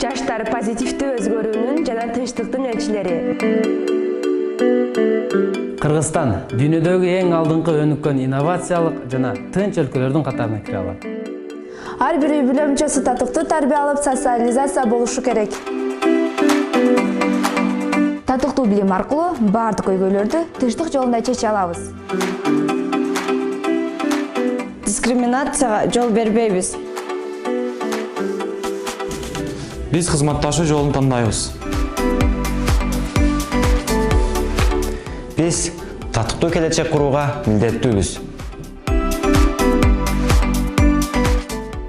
Жаштар позитивдүү өзгөрүүнүн жана тынчтыктын элчилери. Кыргызстан дүйнөдөгү эң алдыңкы өнүккөн инновациялык жана тынч өлкөлөрдүн катарына кире алат. Ар бир үй бүлөмчөсү татыктуу тарбия алып социализация болушу керек. Татыктуу билим аркылуу бардык көйгөйлөрдү тынчтык жолунда чече алабыз. Дискриминацияга жол бербейбиз. Биз кызматташуу жолун тандайбыз. Биз татыктуу келечек курууга милдеттүүбүз.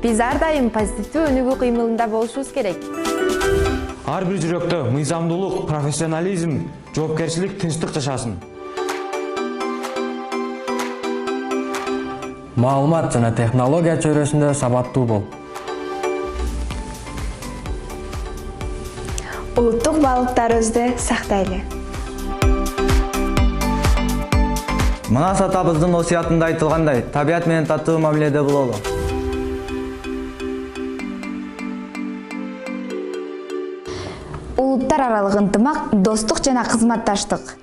Биз ар дайым позитивдүү өнүгүү кыймылында болушубуз керек. Ар бир жүрөктө мыйзамдуулук, профессионализм, жоопкерчилик, тынчтык жашасын. Маалымат жана технология чөйрөсүндө сабаттуу бол. Улуттук баалыктарыбызды сактайлы. Мына атабыздын осуятында айтылгандай, табият менен татуу мамиледе бололу. Улуттар аралык ынтымак, достук жана кызматташтык